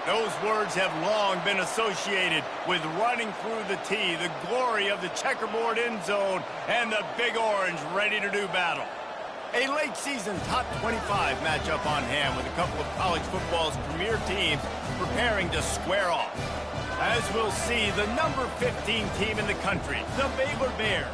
Those words have long been associated with running through the tee, the glory of the checkerboard end zone, and the Big Orange ready to do battle. A late-season top 25 matchup on hand with a couple of college football's premier teams preparing to square off. As we'll see, the number 15 team in the country, the Baylor Bears,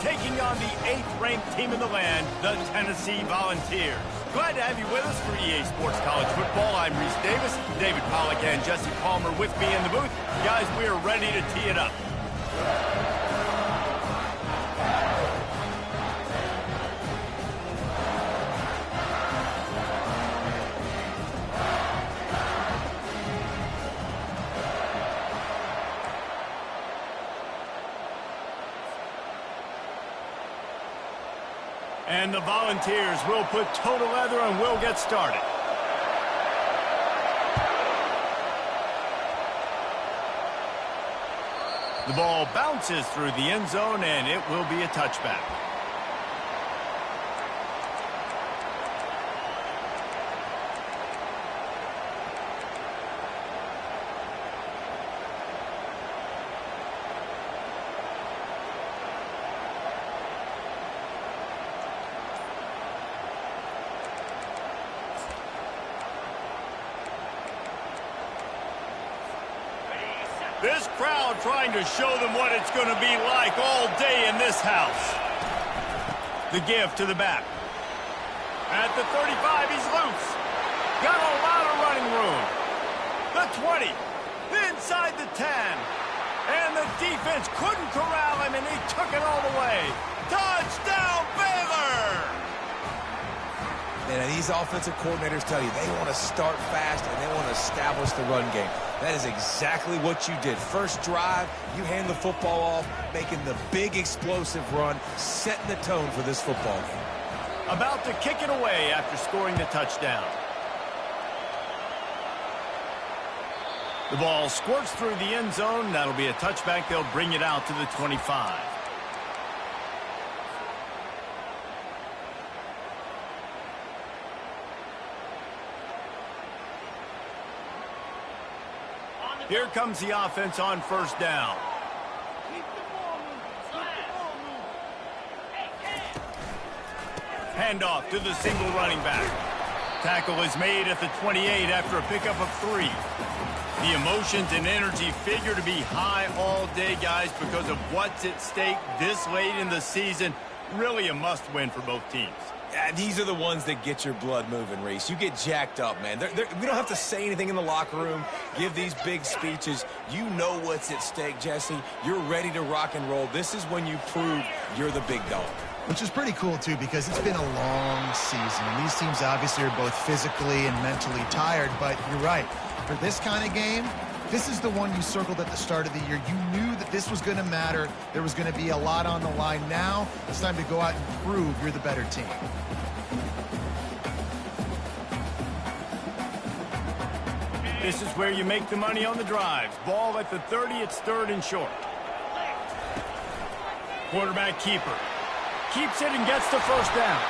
taking on the 8th-ranked team in the land, the Tennessee Volunteers. Glad to have you with us for EA Sports College Football. I'm Reese Davis, David Pollack and Jesse Palmer with me in the booth. Guys, we are ready to tee it up. And the Volunteers will put toe to leather and we'll get started. The ball bounces through the end zone and it will be a touchback. This crowd trying to show them what it's going to be like all day in this house. The give to the back. At the 35, he's loose. Got a lot of running room. The 20. Inside the 10. And the defense couldn't corral him, and he took it all the way. Touchdown, Baylor! And these offensive coordinators tell you they want to start fast and they want to establish the run game. That is exactly what you did. First drive, you hand the football off, making the big explosive run, setting the tone for this football game. About to kick it away after scoring the touchdown. The ball squirts through the end zone. That'll be a touchback. They'll bring it out to the 25. Here comes the offense on first down. Handoff to the single running back. Tackle is made at the 28 after a pickup of 3. The emotions and energy figure to be high all day, guys, because of what's at stake this late in the season. Really a must-win for both teams. Yeah, these are the ones that get your blood moving, Reese. You get jacked up, man. We don't have to say anything in the locker room, give these big speeches. You know what's at stake, Jesse. You're ready to rock and roll. This is when you prove you're the big dog. Which is pretty cool, too, because it's been a long season. And these teams obviously are both physically and mentally tired, but you're right. For this kind of game, this is the one you circled at the start of the year. You knew that this was going to matter. There was going to be a lot on the line. Now it's time to go out and prove you're the better team. This is where you make the money on the drives. Ball at the 30, it's 3rd and short. Quarterback keeper. Keeps it and gets the first down.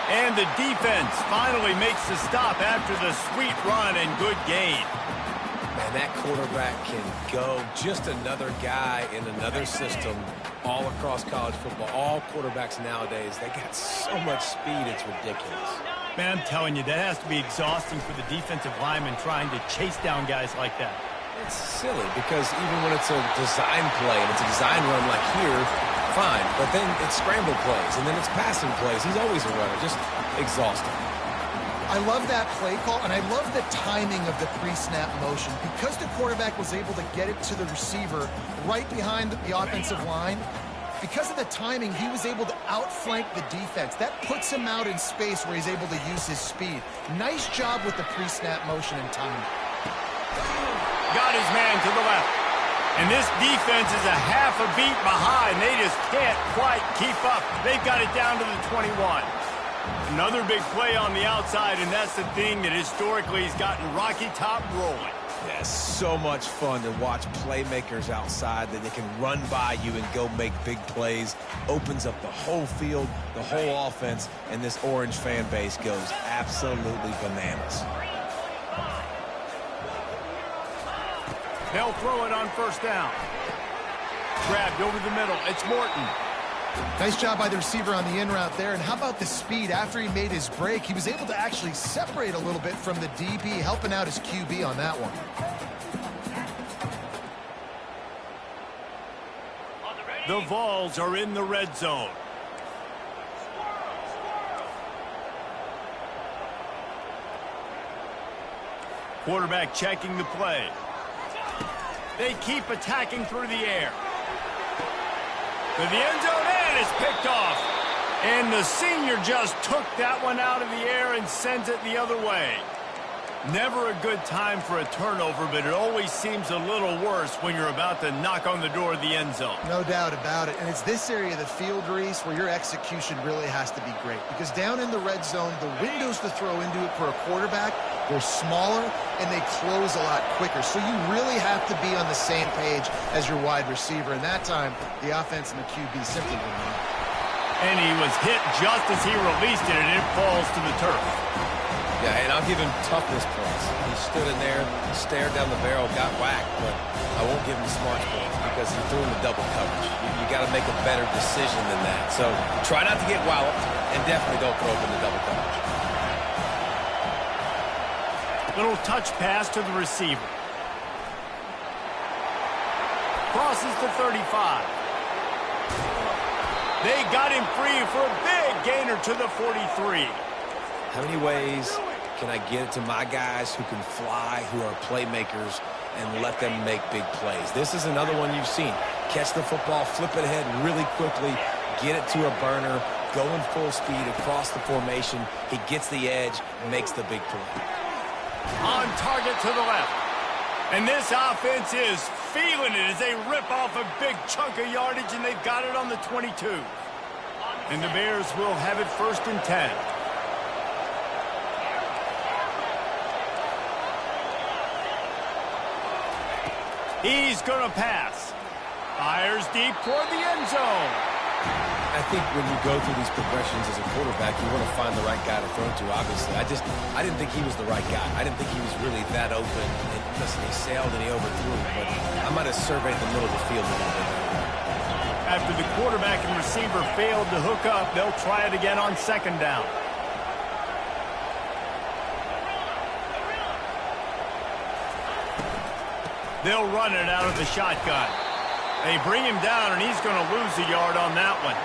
And the defense finally makes the stop after the sweet run and good gain. Man, that quarterback can go. Just another guy in another system all across college football. All quarterbacks nowadays, they got so much speed, it's ridiculous. Man, I'm telling you, that has to be exhausting for the defensive lineman trying to chase down guys like that. It's silly because even when it's a design play and it's a design run like here, fine. But then it's scramble plays and then it's passing plays. He's always a runner. Just exhausting. I love that play call, and I love the timing of the pre-snap motion. Because the quarterback was able to get it to the receiver right behind the offensive line, because of the timing, he was able to outflank the defense. That puts him out in space where he's able to use his speed. Nice job with the pre-snap motion and timing. Got his man to the left. And this defense is a half a beat behind. They just can't quite keep up. They've got it down to the 21. Another big play on the outside, and that's the thing that historically has gotten Rocky Top rolling. Yeah, so much fun to watch playmakers outside that they can run by you and go make big plays. Opens up the whole field, the whole offense, and this Orange fan base goes absolutely bananas. They'll throw it on first down. Grabbed over the middle. It's Morton. Nice job by the receiver on the in route there. And how about the speed? After he made his break, he was able to actually separate a little bit from the DB, helping out his QB on that one. The Vols are in the red zone. Quarterback checking the play. They keep attacking through the air. To the end zone, and it's picked off. And the senior just took that one out of the air and sends it the other way. Never a good time for a turnover, but it always seems a little worse when you're about to knock on the door of the end zone. No doubt about it. And it's this area of the field, Reese, where your execution really has to be great. Because down in the red zone, the windows to throw into it for a quarterback, they're smaller and they close a lot quicker. So you really have to be on the same page as your wide receiver. And that time, the offense and the QB simply wouldn't know. And he was hit just as he released it, and it falls to the turf. Yeah, and I'll give him toughness points. He stood in there, stared down the barrel, got whacked, but I won't give him smarts points because he threw in the double coverage. You got to make a better decision than that. So try not to get walloped, and definitely don't throw up in the double coverage. Little touch pass to the receiver. Crosses to 35. They got him free for a big gainer to the 43. How many ways can I get it to my guys who can fly, who are playmakers, and let them make big plays? This is another one you've seen. Catch the football, flip it ahead really quickly, get it to a burner, go in full speed across the formation. He gets the edge, makes the big play. On target to the left. And this offense is feeling it as they rip off a big chunk of yardage, and they've got it on the 22. And the Bears will have it 1st and 10. He's going to pass. Fires deep toward the end zone. I think when you go through these progressions as a quarterback, you want to find the right guy to throw to, obviously. I didn't think he was the right guy. I didn't think he was really that open. And listen, he sailed and he overthrew, but I might have surveyed the middle of the field a little bit. After the quarterback and receiver failed to hook up, they'll try it again on 2nd down. They'll run it out of the shotgun. They bring him down, and he's going to lose a yard on that one.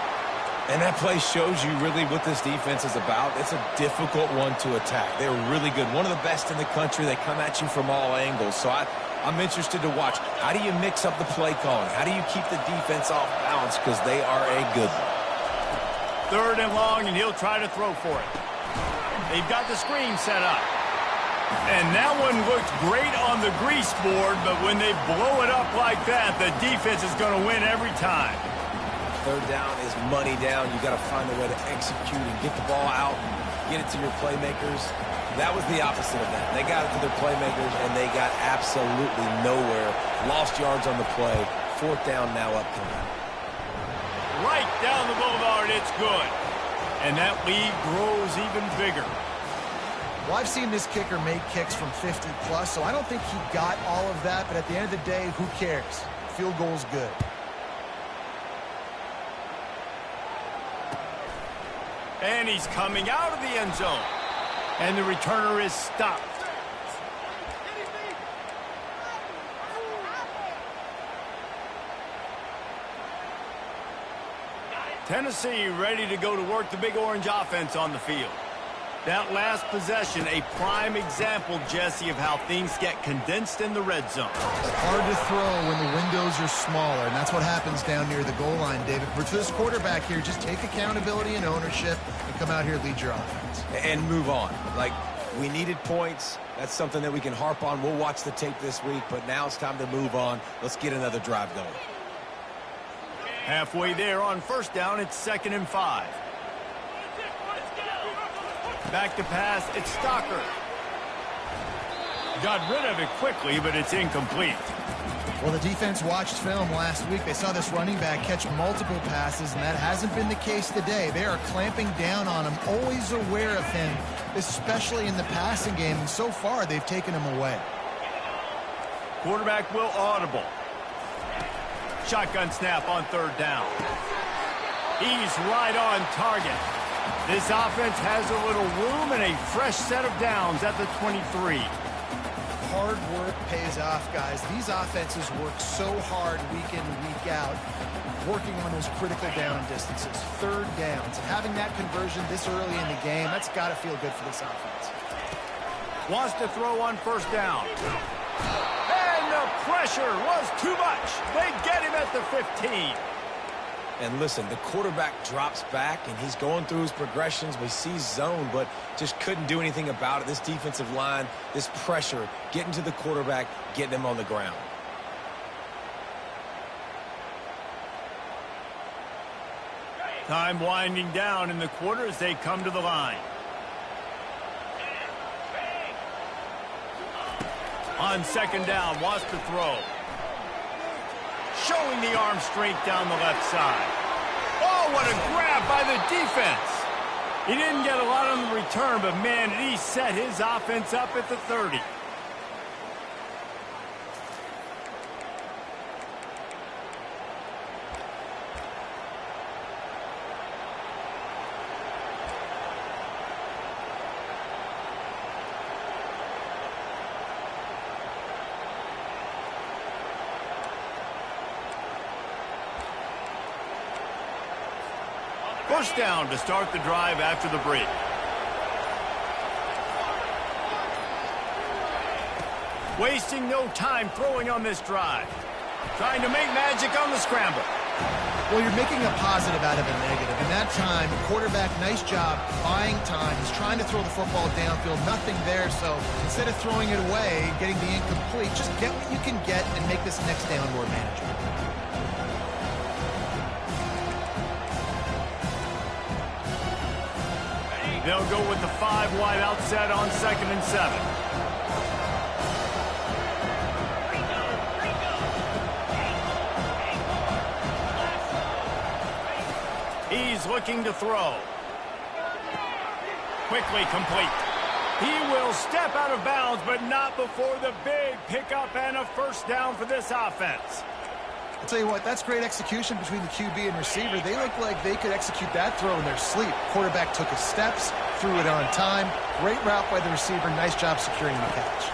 And that play shows you really what this defense is about. It's a difficult one to attack. They're really good. One of the best in the country. They come at you from all angles. So I'm interested to watch. How do you mix up the play calling? How do you keep the defense off balance? Because they are a good one. 3rd and long, and he'll try to throw for it. They've got the screen set up. And that one looked great on the grease board, but when they blow it up like that, the defense is going to win every time. 3rd down is money down. You got to find a way to execute and get the ball out and get it to your playmakers. That was the opposite of that. They got it to their playmakers, and they got absolutely nowhere. Lost yards on the play. 4th down now upcoming. Right down the boulevard, it's good. And that lead grows even bigger. Well, I've seen this kicker make kicks from 50-plus, so I don't think he got all of that. But at the end of the day, who cares? Field goal's good. And he's coming out of the end zone. And the returner is stopped. Tennessee ready to go to work the Big Orange offense on the field. That last possession, a prime example, Jesse, of how things get condensed in the red zone. It's hard to throw when the windows are smaller, and that's what happens down near the goal line, David. For this quarterback here, just take accountability and ownership and come out here and lead your offense. And move on. Like, we needed points. That's something that we can harp on. We'll watch the tape this week, but now it's time to move on. Let's get another drive going. Halfway there on 1st down, it's 2nd and 5. Back to pass, it's Stocker. Got rid of it quickly, but it's incomplete. Well, the defense watched film last week. They saw this running back catch multiple passes, and that hasn't been the case today. They are clamping down on him, always aware of him, especially in the passing game, and so far they've taken him away. Quarterback will audible. Shotgun snap on third down. He's right on target. This offense has a little room and a fresh set of downs at the 23. Hard work pays off, guys. These offenses work so hard week in, week out, working on those critical down distances, third downs. And having that conversion this early in the game, that's got to feel good for this offense. Wants to throw on first down. And the pressure was too much. They get him at the 15. And listen, the quarterback drops back, and he's going through his progressions. We see zone, but just couldn't do anything about it. This defensive line, this pressure, getting to the quarterback, getting him on the ground. Time winding down in the quarter as they come to the line. On second down, wants to throw. Showing the arm strength down the left side. Oh, what a grab by the defense. He didn't get a lot on the return, but man, did he set his offense up at the 30. First down to start the drive after the break. Wasting no time throwing on this drive. Trying to make magic on the scramble. Well, you're making a positive out of a negative. In that time, quarterback, nice job buying time. He's trying to throw the football downfield. Nothing there, so instead of throwing it away, getting the incomplete, just get what you can get and make this next down more manageable. They'll go with the 5 wide outset on 2nd and 7. He's looking to throw. Quickly complete. He will step out of bounds, but not before the big pickup and a first down for this offense. I'll tell you what, that's great execution between the QB and receiver. They look like they could execute that throw in their sleep. Quarterback took his steps, threw it on time. Great route by the receiver. Nice job securing the catch.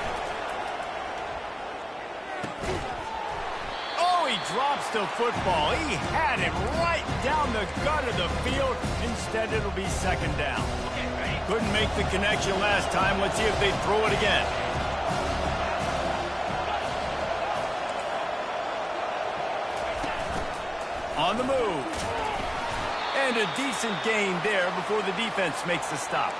Oh, he drops the football. He had it right down the gut of the field. Instead, it'll be second down. Couldn't make the connection last time. Let's see if they throw it again. On the move. And a decent gain there before the defense makes the stop.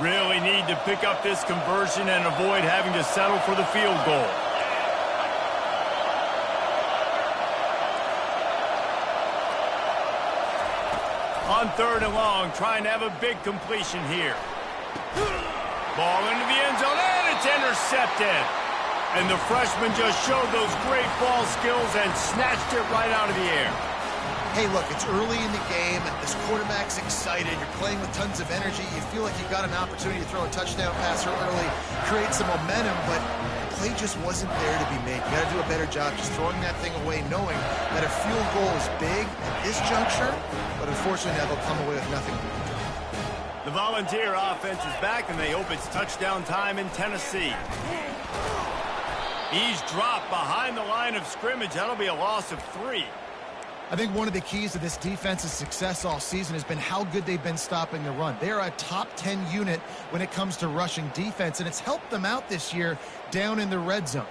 Really need to pick up this conversion and avoid having to settle for the field goal. On 3rd and long, trying to have a big completion here. Ball into the end zone, and it's intercepted. And the freshman just showed those great ball skills and snatched it right out of the air. Hey, look, it's early in the game. This quarterback's excited. You're playing with tons of energy. You feel like you got an opportunity to throw a touchdown pass early, create some momentum, but the play just wasn't there to be made. You got to do a better job just throwing that thing away, knowing that a field goal is big at this juncture, but unfortunately now they'll come away with nothing. The Volunteer offense is back, and they hope it's touchdown time in Tennessee. He's dropped behind the line of scrimmage. That'll be a loss of 3. I think one of the keys to this defense's success all season has been how good they've been stopping the run. They're a top 10 unit when it comes to rushing defense, and it's helped them out this year down in the red zone.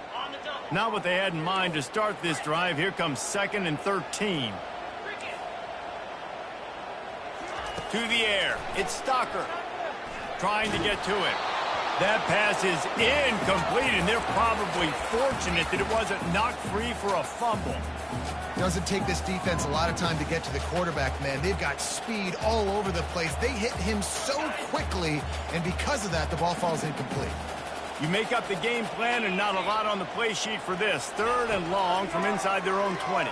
Not what they had in mind to start this drive. Here comes 2nd and 13. To the air. It's Stocker trying to get to it. That pass is incomplete, and they're probably fortunate that it wasn't knocked free for a fumble. It doesn't take this defense a lot of time to get to the quarterback, man. They've got speed all over the place. They hit him so quickly, and because of that, the ball falls incomplete. You make up the game plan and not a lot on the play sheet for this. 3rd and long from inside their own 20.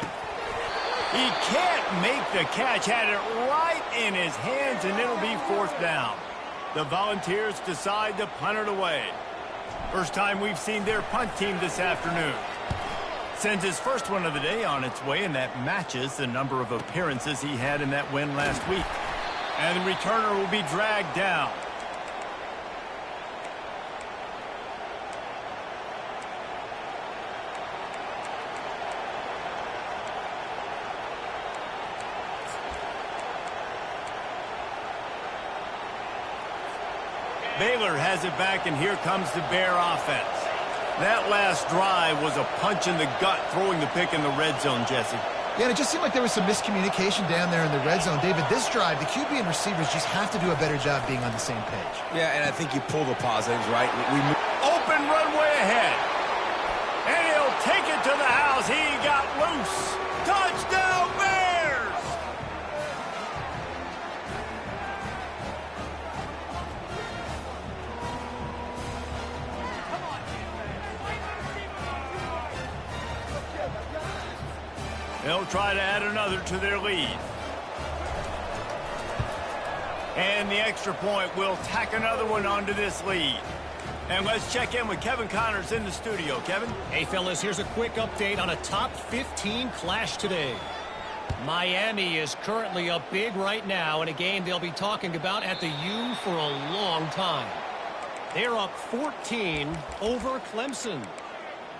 He can't make the catch. Had it right in his hands, and it'll be fourth down. The Volunteers decide to punt it away. First time we've seen their punt team this afternoon. Sends his first one of the day on its way, and that matches the number of appearances he had in that win last week. And the returner will be dragged down. Baylor has it back, and here comes the Bear offense. That last drive was a punch in the gut, throwing the pick in the red zone, Jesse. Yeah, and it just seemed like there was some miscommunication down there in the red zone. David, this drive, the QB and receivers just have to do a better job being on the same page. Yeah, and I think you pull the positives, right? Open runway ahead. And he'll take it to the house. He got loose. Touchdown, Bears! They'll try to add another to their lead. And the extra point will tack another one onto this lead. And let's check in with Kevin Connors in the studio. Kevin? Hey, fellas, here's a quick update on a top 15 clash today. Miami is currently up big right now in a game they'll be talking about at the U for a long time. They're up 14 over Clemson.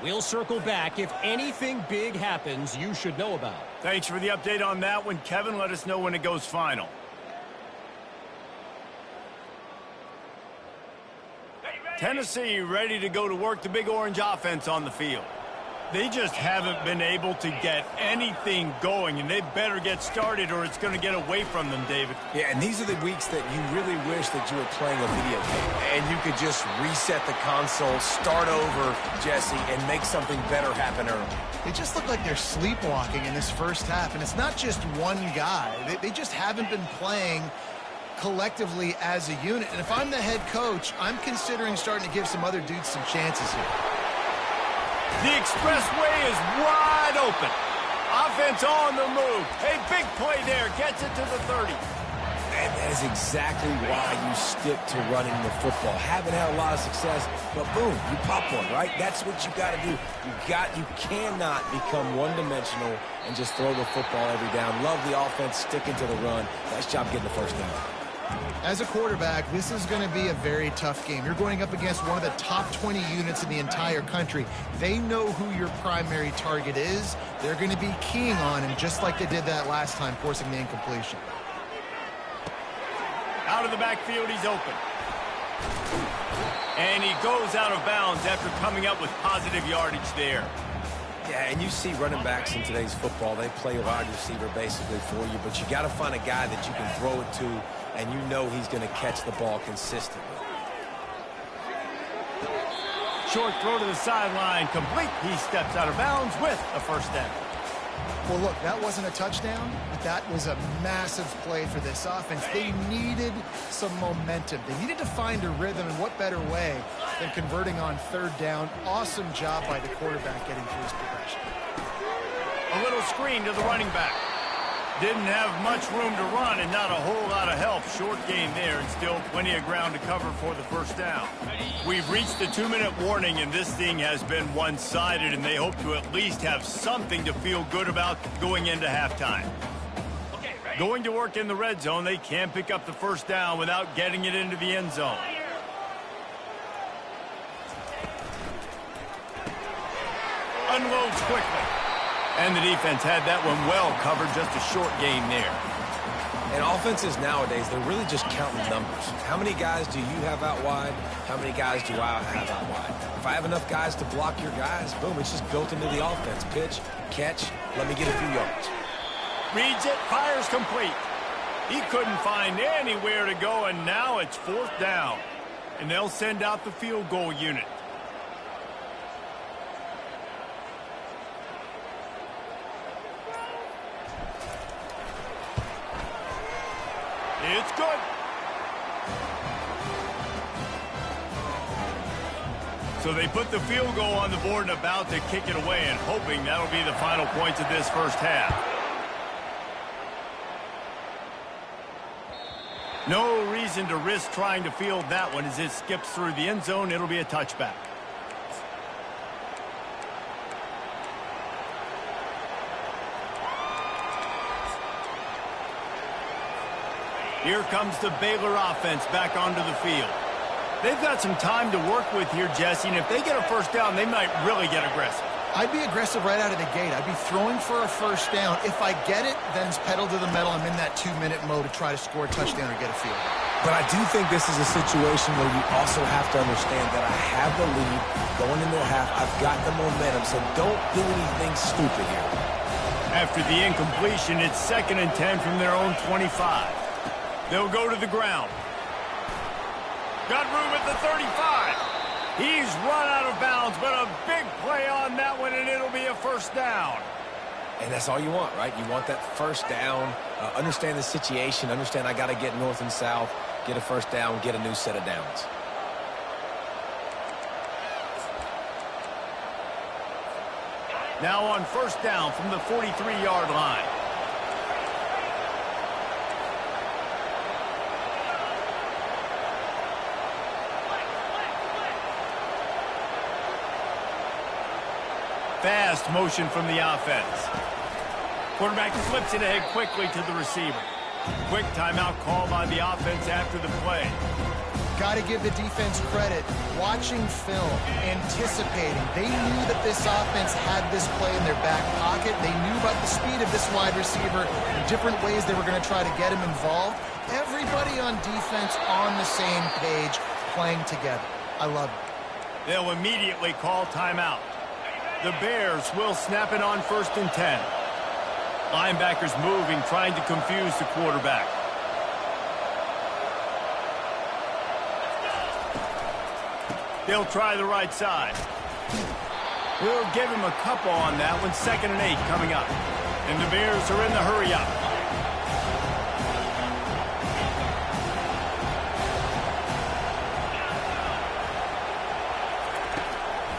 We'll circle back. If anything big happens, you should know about. Thanks for the update on that one, Kevin. Let us know when it goes final. Tennessee ready to go to work, the Big Orange offense on the field. They just haven't been able to get anything going, and they better get started or it's going to get away from them, David. Yeah, and these are the weeks that you really wish that you were playing a video game and you could just reset the console, start over, Jesse, and make something better happen early. They just look like they're sleepwalking in this first half, and it's not just one guy. They just haven't been playing collectively as a unit. And if I'm the head coach, I'm considering starting to give some other dudes some chances here. The expressway is wide open. Offense on the move. A big play there. Gets it to the 30. And that is exactly why you stick to running the football. Haven't had a lot of success, but boom, you pop one, right? That's what you got to do. You cannot become one-dimensional and just throw the football every down. Love the offense sticking to the run. Nice job getting the first down. As a quarterback, this is going to be a very tough game. You're going up against one of the top 20 units in the entire country. They know who your primary target is. They're going to be keying on him just like they did that last time, forcing the incompletion. Out of the backfield, he's open. And he goes out of bounds after coming up with positive yardage there. Yeah, and you see running backs in today's football, they play wide receiver basically for you, but you got to find a guy that you can throw it to, and you know he's going to catch the ball consistently. Short throw to the sideline, complete. He steps out of bounds with a first down. Well, look, that wasn't a touchdown, but that was a massive play for this offense. They needed some momentum. They needed to find a rhythm, and what better way than converting on third down. Awesome job by the quarterback getting through his progression. A little screen to the running back. Didn't have much room to run and not a whole lot of help. Short game there and still plenty of ground to cover for the first down. We've reached the 2-minute warning, and this thing has been one-sided, and they hope to at least have something to feel good about going into halftime. Going to work in the red zone, they can pick up the first down without getting it into the end zone. Unloads quickly. And the defense had that one well covered, just a short game there. And offenses nowadays, they're really just counting numbers. How many guys do you have out wide? How many guys do I have out wide? If I have enough guys to block your guys, boom, it's just built into the offense. Pitch, catch, let me get a few yards. Reads it, fires complete. He couldn't find anywhere to go, and now it's fourth down. And they'll send out the field goal unit. It's good. So they put the field goal on the board and about to kick it away, and hoping that'll be the final points of this first half. No reason to risk trying to field that one as it skips through the end zone. It'll be a touchback. Here comes the Baylor offense back onto the field. They've got some time to work with here, Jesse, and if they get a first down, they might really get aggressive. I'd be aggressive right out of the gate. I'd be throwing for a first down. If I get it, then it's pedal to the metal. I'm in that 2-minute mode to try to score a touchdown or get a field. But I do think this is a situation where you also have to understand that I have the lead going into the half. I've got the momentum, so don't do anything stupid here. After the incompletion, it's 2nd and 10 from their own 25. They'll go to the ground. Got room at the 35. He's run out of bounds, but a big play on that one, and it'll be a first down. And that's all you want, right? You want that first down, understand the situation, understand I got to get north and south, get a first down, get a new set of downs. Now on first down from the 43-yard line. Fast motion from the offense. Quarterback flips it ahead quickly to the receiver. Quick timeout call by the offense after the play. Got to give the defense credit. Watching film, anticipating. They knew that this offense had this play in their back pocket. They knew about the speed of this wide receiver and different ways they were going to try to get him involved. Everybody on defense on the same page, playing together. I love it. They'll immediately call timeout. The Bears will snap it on 1st and 10. Linebackers moving, trying to confuse the quarterback. They'll try the right side. We'll give him a couple on that one. 2nd and 8 coming up. And the Bears are in the hurry up.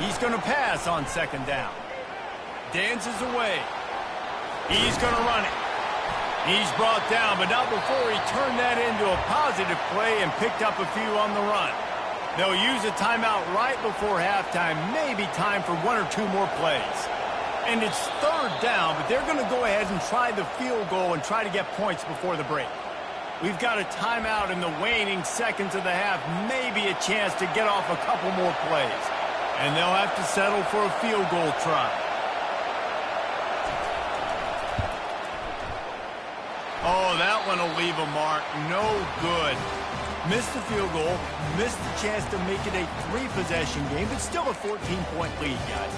He's going to pass on 2nd down. Dances away. He's going to run it. He's brought down, but not before he turned that into a positive play and picked up a few on the run. They'll use a timeout right before halftime, maybe time for 1 or 2 more plays. And it's 3rd down, but they're going to go ahead and try the field goal and try to get points before the break. We've got a timeout in the waning seconds of the half, maybe a chance to get off a couple more plays. And they'll have to settle for a field goal try. Oh, that one will leave a mark. No good. Missed the field goal, missed the chance to make it a 3-possession game, but still a 14-point lead, guys.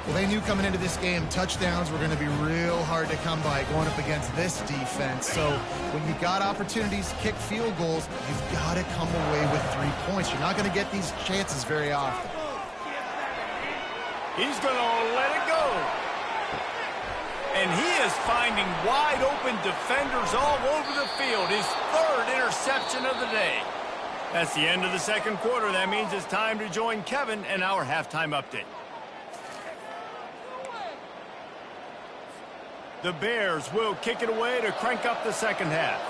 Well, they knew coming into this game touchdowns were going to be real hard to come by going up against this defense. So when you got opportunities to kick field goals, you've got to come away with 3 points. You're not going to get these chances very often. He's going to let it go. And he is finding wide-open defenders all over the field. His 3rd interception of the day. That's the end of the 2nd quarter. That means it's time to join Kevin and our halftime update. The Bears will kick it away to crank up the 2nd half.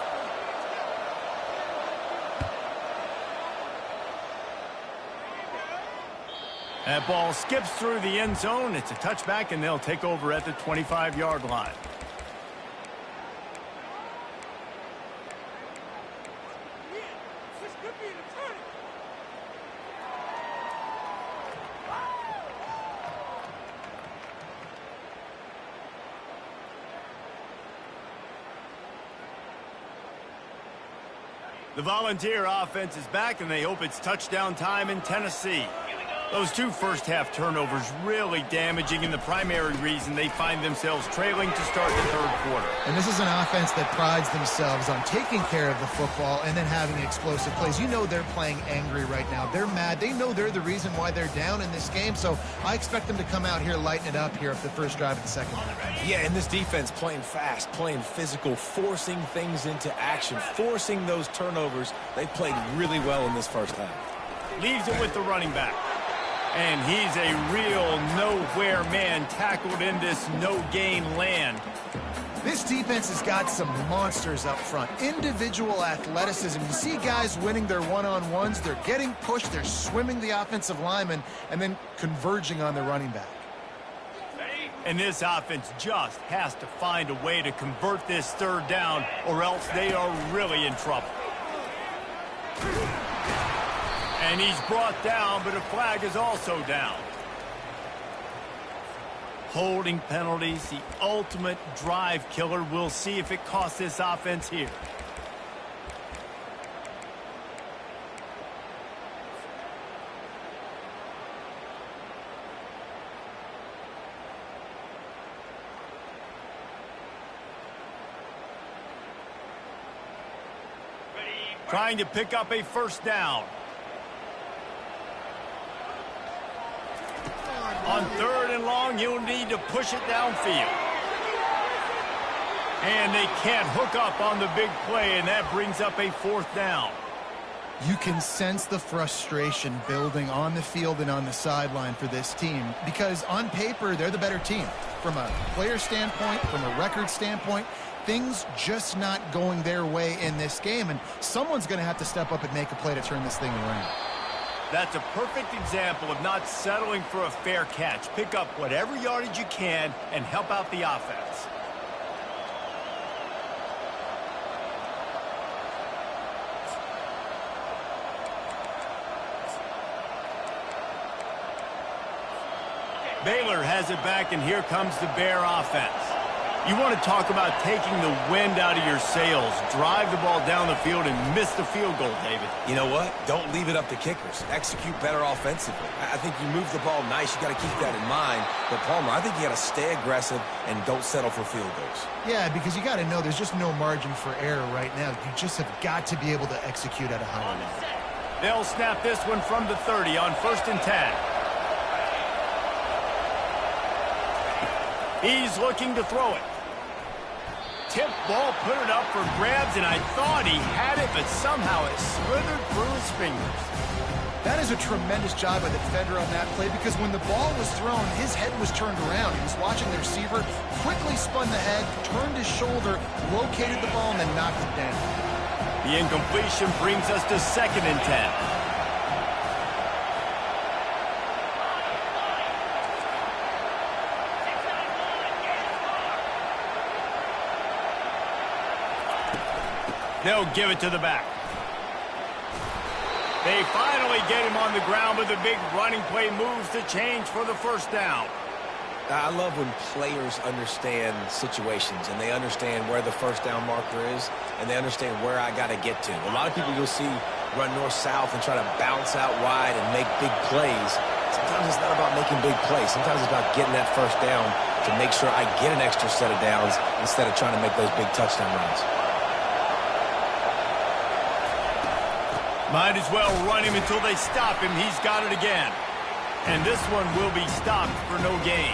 That ball skips through the end zone. It's a touchback, and they'll take over at the 25-yard line. The Volunteer offense is back, and they hope it's touchdown time in Tennessee. Those 2 first-half turnovers really damaging, and the primary reason they find themselves trailing to start the 3rd quarter. And this is an offense that prides themselves on taking care of the football and then having explosive plays. You know they're playing angry right now. They're mad. They know they're the reason why they're down in this game, so I expect them to come out here, lighten it up here at the first drive of the 2nd half. Yeah, and this defense playing fast, playing physical, forcing things into action, forcing those turnovers. They played really well in this first half. Leaves it with the running back. And he's a real nowhere man tackled in this no-gain land. This defense has got some monsters up front. Individual athleticism. You see guys winning their one-on-ones. They're getting pushed. They're swimming the offensive lineman and then converging on the running back. And this offense just has to find a way to convert this third down, or else they are really in trouble. And he's brought down, but a flag is also down. Holding penalties, the ultimate drive killer. We'll see if it costs this offense here. Trying to pick up a first down. On 3rd and long, he'll need to push it downfield. And they can't hook up on the big play, and that brings up a 4th down. You can sense the frustration building on the field and on the sideline for this team because on paper, they're the better team. From a player standpoint, from a record standpoint, things just not going their way in this game, and someone's going to have to step up and make a play to turn this thing around. That's a perfect example of not settling for a fair catch. Pick up whatever yardage you can and help out the offense. Baylor has it back, and here comes the Bear offense. You want to talk about taking the wind out of your sails. Drive the ball down the field and miss the field goal, David. You know what? Don't leave it up to kickers. Execute better offensively. I think you move the ball nice. You got to keep that in mind. But, Palmer, I think you got to stay aggressive and don't settle for field goals. Yeah, because you got to know there's just no margin for error right now. You just have got to be able to execute at a high level. They'll snap this one from the 30 on 1st and 10. He's looking to throw it. Tip ball, put it up for grabs, and I thought he had it, but somehow it slithered through his fingers. That is a tremendous job by the defender on that play because when the ball was thrown, his head was turned around. He was watching the receiver, quickly spun the head, turned his shoulder, located the ball, and then knocked it down. The incompletion brings us to 2nd and 10. They'll give it to the back. They finally get him on the ground, but the big running play moves the change for the 1st down. I love when players understand situations and they understand where the 1st down marker is and they understand where I got to get to. A lot of people you'll see run north-south and try to bounce out wide and make big plays. Sometimes it's not about making big plays. Sometimes it's about getting that 1st down to make sure I get an extra set of downs instead of trying to make those big touchdown runs. Might as well run him until they stop him. He's got it again. And this one will be stopped for no gain.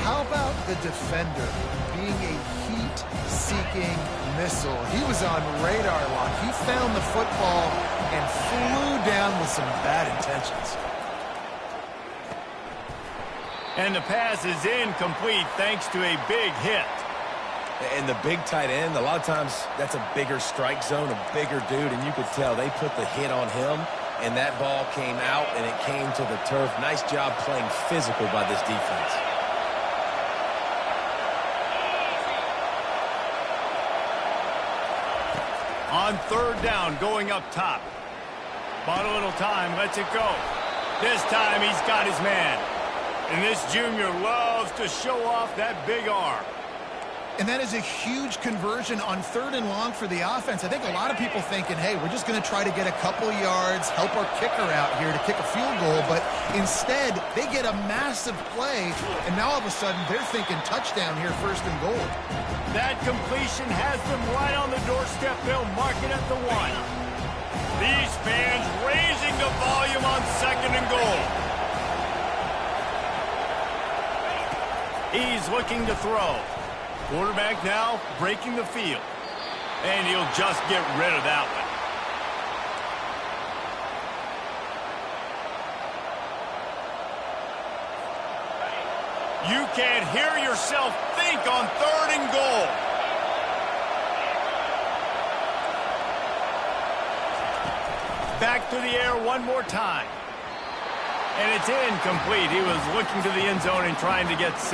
How about the defender being a heat-seeking missile? He was on radar lock. He found the football and flew down with some bad intentions. And the pass is incomplete thanks to a big hit. And the big tight end, a lot of times that's a bigger strike zone, a bigger dude, and you could tell they put the hit on him, and that ball came out, and it came to the turf. Nice job playing physical by this defense. On 3rd down, going up top. Bought a little time, lets it go. This time he's got his man. And this junior loves to show off that big arm. And that is a huge conversion on 3rd and long for the offense. I think a lot of people thinking, hey, we're just going to try to get a couple yards, help our kicker out here to kick a field goal. But instead, they get a massive play, and now all of a sudden they're thinking touchdown here, 1st and goal. That completion has them right on the doorstep. They'll mark it at the 1. These fans raising the volume on 2nd and goal. He's looking to throw. Quarterback now breaking the field. And he'll just get rid of that one. You can't hear yourself think on 3rd and goal. Back to the air one more time. And it's incomplete. He was looking to the end zone and trying to get 6.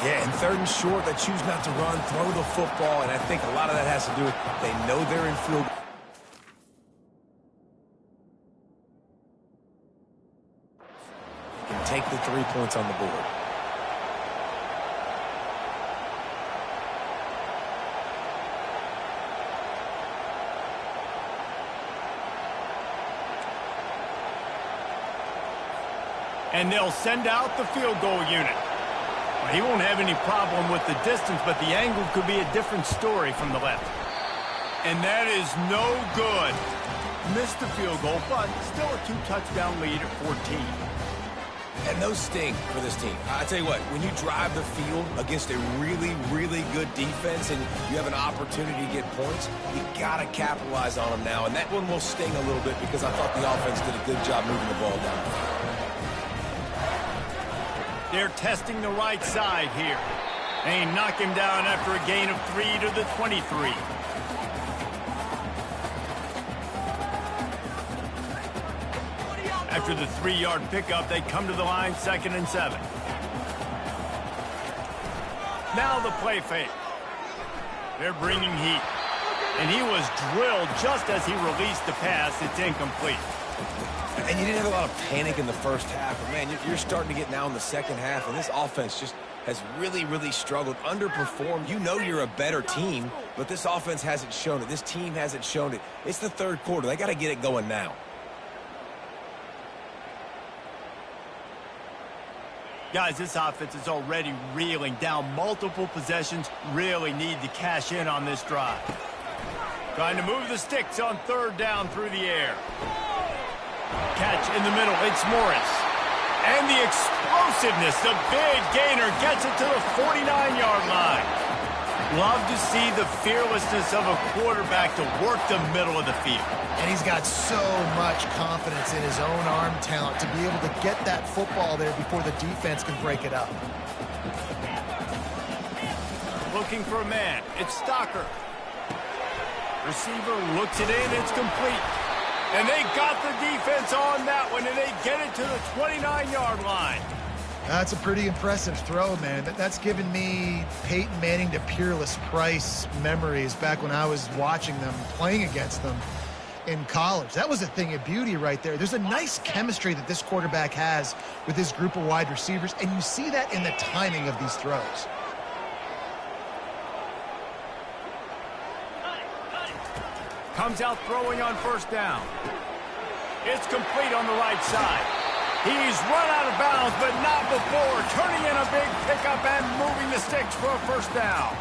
Yeah, and 3rd and short, they choose not to run, throw the football, and I think a lot of that has to do with they know they're in field. And take the 3 points on the board. And they'll send out the field goal unit. Well, he won't have any problem with the distance, but the angle could be a different story from the left. And that is no good. Missed the field goal, but still a 2-touchdown lead at 14. And those sting for this team. I tell you what, when you drive the field against a really, really good defense and you have an opportunity to get points, you got to capitalize on them now. And that one will sting a little bit because I thought the offense did a good job moving the ball down. They're testing the right side here. They knock him down after a gain of 3 to the 23. After the 3-yard pickup, they come to the line, 2nd and 7. Now the play fake. They're bringing heat. And he was drilled just as he released the pass. It's incomplete. And you didn't have a lot of panic in the first half. But, man, you're starting to get now in the second half, and this offense just has really, really struggled, underperformed. You know you're a better team, but this offense hasn't shown it. This team hasn't shown it. It's the 3rd quarter. They got to get it going now. Guys, this offense is already reeling down multiple possessions. Really need to cash in on this drive. Trying to move the sticks on 3rd down through the air. Catch in the middle. It's Morris. And the explosiveness, the big gainer, gets it to the 49-yard line. Love to see the fearlessness of a quarterback to work the middle of the field. And he's got so much confidence in his own arm talent to be able to get that football there before the defense can break it up. Looking for a man. It's Stocker. Receiver looks it in. It's complete. And they got the defense on that one, and they get it to the 29-yard line. That's a pretty impressive throw, man. That's given me Peyton Manning to Peerless Price memories back when I was watching them, playing against them in college. That was a thing of beauty right there. There's a nice chemistry that this quarterback has with his group of wide receivers, and you see that in the timing of these throws. Comes out throwing on 1st down. It's complete on the right side. He's run out of bounds, but not before. Turning in a big pickup and moving the sticks for a 1st down.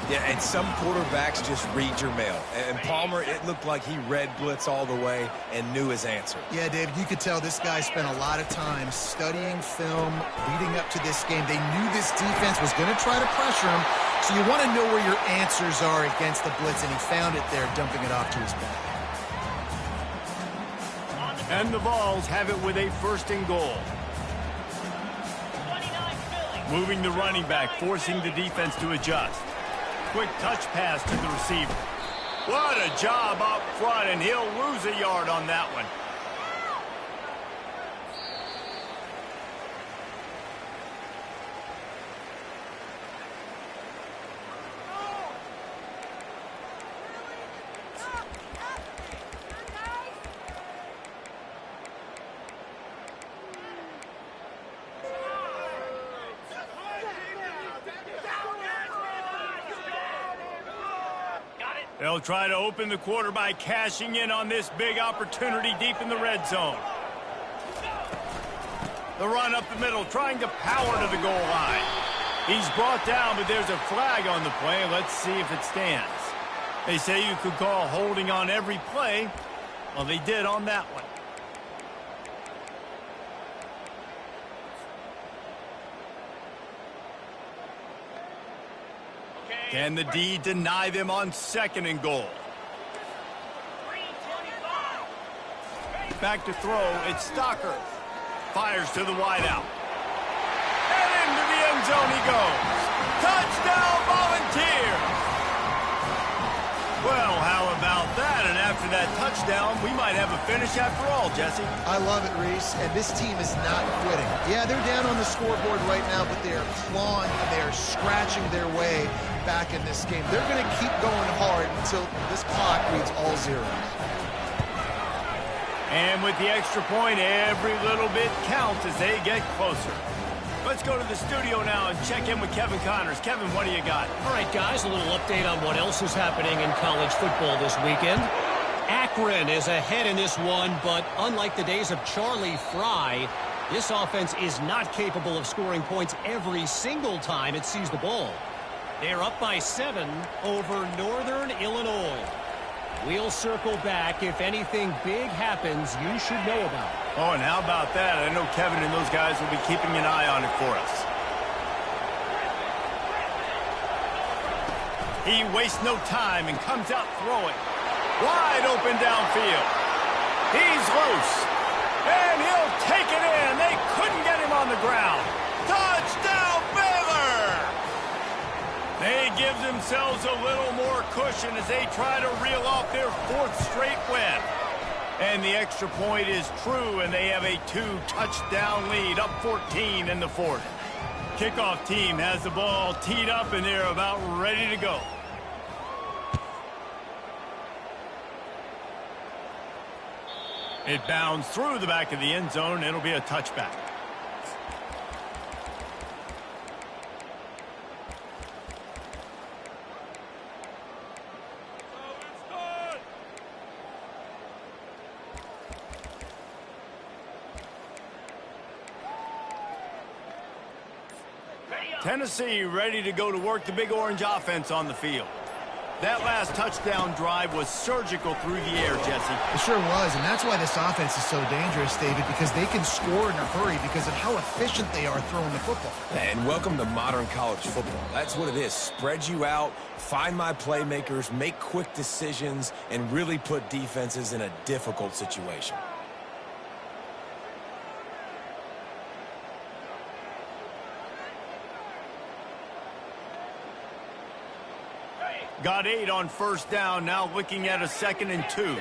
Yeah, and some quarterbacks just read your mail. And Palmer, it looked like he read blitz all the way and knew his answer. Yeah, David, you could tell this guy spent a lot of time studying film leading up to this game. They knew this defense was going to try to pressure him, so you want to know where your answers are against the blitz, and he found it there, dumping it off to his back. And the Vols have it with a 1st and goal. Moving the running back, forcing the defense to adjust. Quick touch pass to the receiver. What a job up front, and he'll lose a yard on that one. They'll try to open the quarter by cashing in on this big opportunity deep in the red zone. The run up the middle, trying to power to the goal line. He's brought down, but there's a flag on the play. Let's see if it stands. They say you could call holding on every play. Well, they did on that one. Can the D deny them on 2nd and goal? Back to throw, it's Stocker. Fires to the wideout. zone he goes. Touchdown, Volunteers! Well, how about that? And after that touchdown, we might have a finish after all, Jesse. I love it, Reese, and this team is not quitting. Yeah, they're down on the scoreboard right now, but they are clawing and they are scratching their way back in this game. They're going to keep going hard until this clock reads all zeros. And with the extra point, every little bit counts as they get closer. Let's go to the studio now and check in with Kevin Connors. Kevin, what do you got? All right, guys, a little update on what else is happening in college football this weekend. Akron is ahead in this one, but unlike the days of Charlie Fry, this offense is not capable of scoring points every single time it sees the ball. They're up by 7 over Northern Illinois. We'll circle back. If anything big happens, you should know about it. Oh, and how about that? I know Kevin and those guys will be keeping an eye on it for us. He wastes no time and comes out throwing. Wide open downfield. He's loose. And he'll take it in. They couldn't get him on the ground. Touchdown, Baylor! They give themselves a little more cushion as they try to reel off their 4th straight win. And the extra point is true, and they have a 2-touchdown lead, up 14 in the 4th. Kickoff team has the ball teed up, and they're about ready to go. It bounds through the back of the end zone. It'll be a touchback. Tennessee ready to go to work the Big Orange offense on the field. That last touchdown drive was surgical through the air, Jesse. It sure was, and that's why this offense is so dangerous, David, because they can score in a hurry because of how efficient they are throwing the football. And welcome to modern college football. That's what it is. Spread you out, find my playmakers, make quick decisions, and really put defenses in a difficult situation. Got 8 on first down, now looking at a 2nd and 2.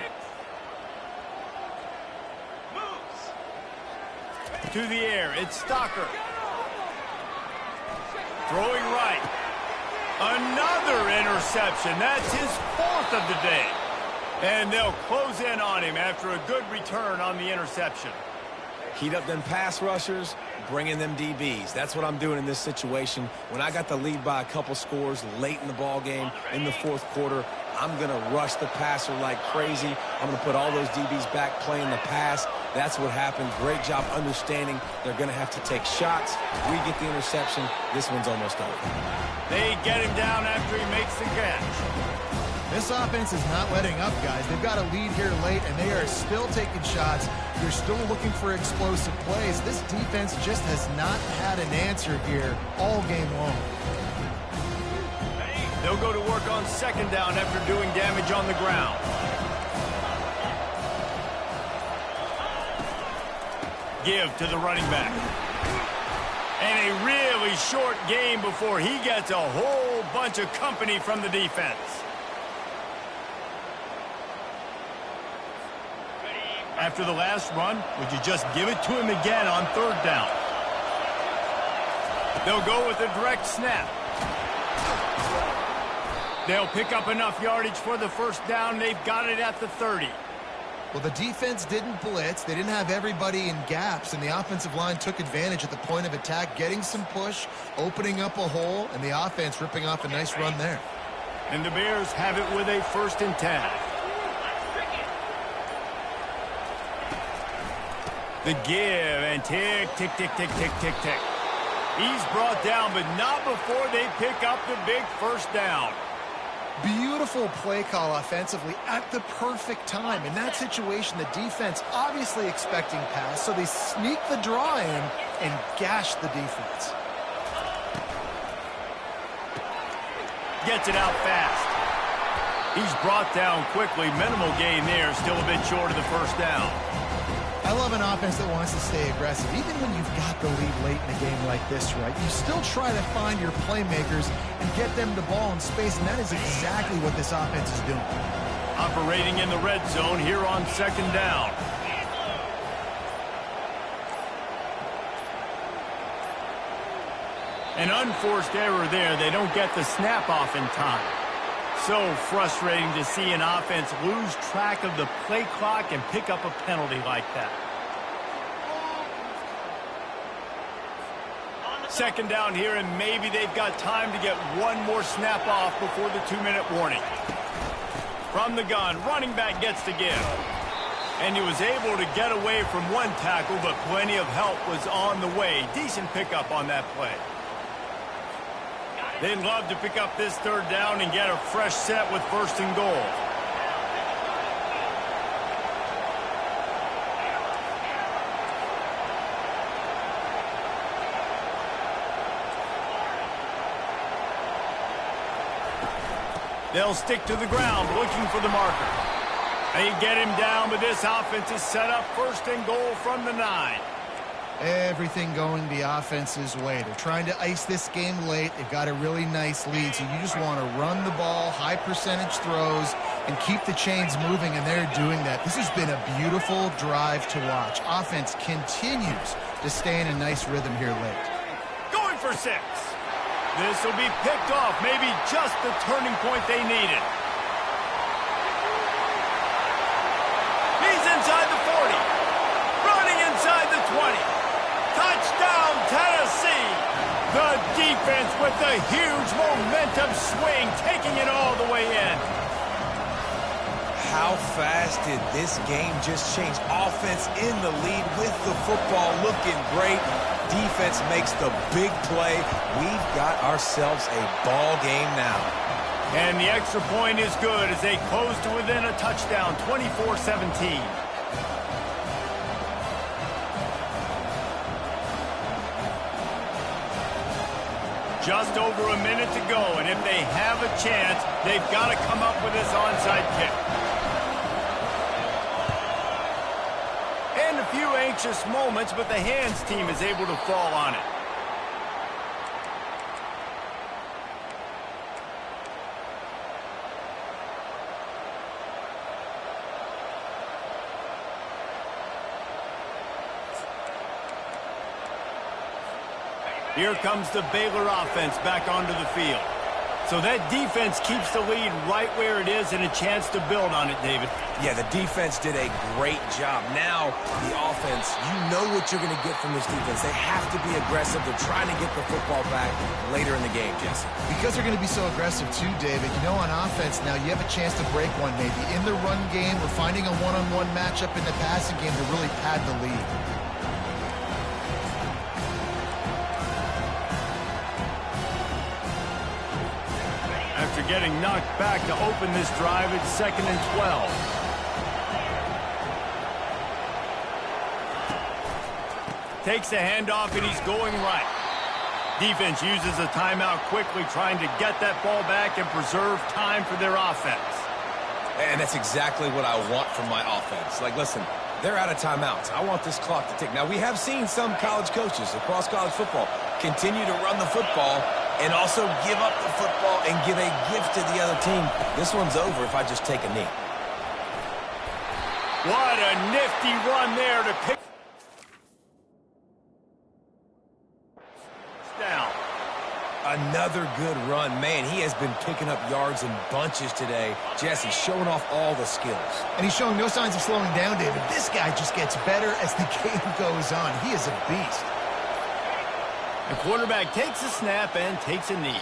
To the air, it's Stocker. Throwing right. Another interception. That's his 4th of the day. And they'll close in on him after a good return on the interception. Heat up them pass rushers, bring in them DBs. That's what I'm doing in this situation. When I got the lead by a couple scores late in the ball game, in the 4th quarter, I'm going to rush the passer like crazy. I'm going to put all those DBs back playing the pass. That's what happened. Great job understanding they're going to have to take shots. We get the interception. This one's almost over. They get him down after he makes the catch. This offense is not letting up, guys. They've got a lead here late, and they are still taking shots. They're still looking for explosive plays. This defense just has not had an answer here all game long. They'll go to work on 2nd down after doing damage on the ground. Give to the running back. And a really short game before he gets a whole bunch of company from the defense. After the last run, would you just give it to him again on 3rd down? They'll go with a direct snap. They'll pick up enough yardage for the 1st down. They've got it at the 30. Well, the defense didn't blitz. They didn't have everybody in gaps, and the offensive line took advantage at the point of attack, getting some push, opening up a hole, and the offense ripping off a nice run there. And the Bears have it with a 1st and 10. The give, and tick, tick, tick, tick, tick, tick, tick. He's brought down, but not before they pick up the big 1st down. Beautiful play call offensively at the perfect time. In that situation, the defense obviously expecting pass, so they sneak the draw in and gash the defense. Gets it out fast. He's brought down quickly. Minimal gain there, still a bit short of the 1st down. I love an offense that wants to stay aggressive. Even when you've got the lead late in a game like this, right, you still try to find your playmakers and get them the ball in space, and that is exactly what this offense is doing. Operating in the red zone here on second down. An unforced error there. They don't get the snap off in time. So frustrating to see an offense lose track of the play clock and pick up a penalty like that. Second down here, and maybe they've got time to get one more snap off before the 2-minute warning. From the gun, running back gets to give. And he was able to get away from one tackle, but plenty of help was on the way. Decent pickup on that play. They'd love to pick up this third down and get a fresh set with first and goal. They'll stick to the ground looking for the marker. They get him down, but this offense is set up first and goal from the 9. Everything going the offense's way. They're trying to ice this game late. They've got a really nice lead, so you just want to run the ball, high percentage throws, and keep the chains moving, and they're doing that. This has been a beautiful drive to watch. Offense continues to stay in a nice rhythm here late. Going for 6. This will be picked off, maybe just the turning point they needed. He's inside the 40, running inside the 20. Touchdown, Tennessee! The defense with the huge momentum swing, taking it all the way in. How fast did this game just change? Offense in the lead with the football, looking great. Defense makes the big play. We've got ourselves a ball game now. And the extra point is good as they close to within a touchdown, 24-17. Just over a minute to go, and if they have a chance, they've got to come up with this onside kick. And a few anxious moments, but the hands team is able to fall on it. Here comes the Baylor offense back onto the field. So that defense keeps the lead right where it is and a chance to build on it, David. Yeah, the defense did a great job. Now, the offense, you know what you're going to get from this defense. They have to be aggressive. They're trying to get the football back later in the game, Jesse. Because they're going to be so aggressive too, David. You know, on offense now, you have a chance to break one maybe. In the run game or finding a one-on-one matchup in the passing game to really pad the lead. After getting knocked back to open this drive, it's 2nd and 12. Takes the handoff, and he's going right. Defense uses a timeout quickly, trying to get that ball back and preserve time for their offense. And that's exactly what I want from my offense. Like, listen, they're out of timeouts. I want this clock to tick. Now, we have seen some college coaches across college football continue to run the football and also give up the football and give a gift to the other team. This one's over if I just take a knee. What a nifty run there to pick down. Another good run. Man, he has been picking up yards in bunches today. Jesse showing off all the skills. And he's showing no signs of slowing down, David. This guy just gets better as the game goes on. He is a beast. The quarterback takes a snap and takes a knee.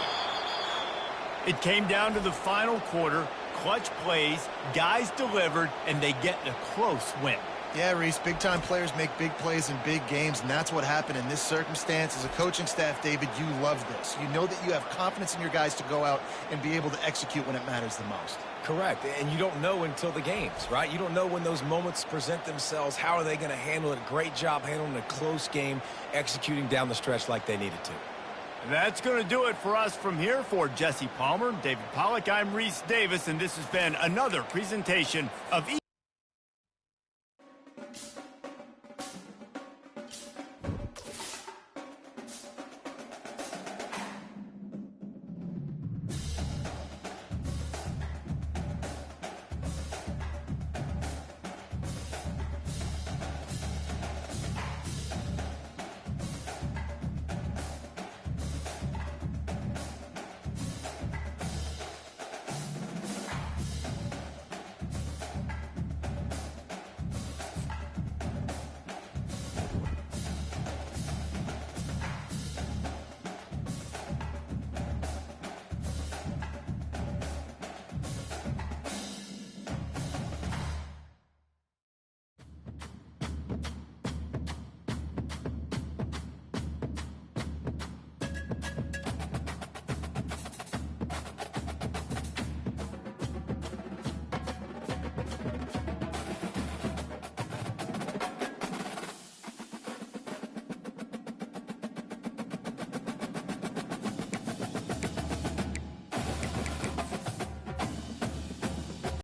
It came down to the final quarter. Clutch plays, guys delivered, and they get a close win. Yeah, Reese, big-time players make big plays in big games, and that's what happened in this circumstance. As a coaching staff, David, you love this. You know that you have confidence in your guys to go out and be able to execute when it matters the most. Correct, and you don't know until the games, right? You don't know when those moments present themselves. How are they going to handle it? Great job handling a close game, executing down the stretch like they needed to. That's going to do it for us from here. For Jesse Palmer, David Pollack, I'm Reese Davis, and this has been another presentation of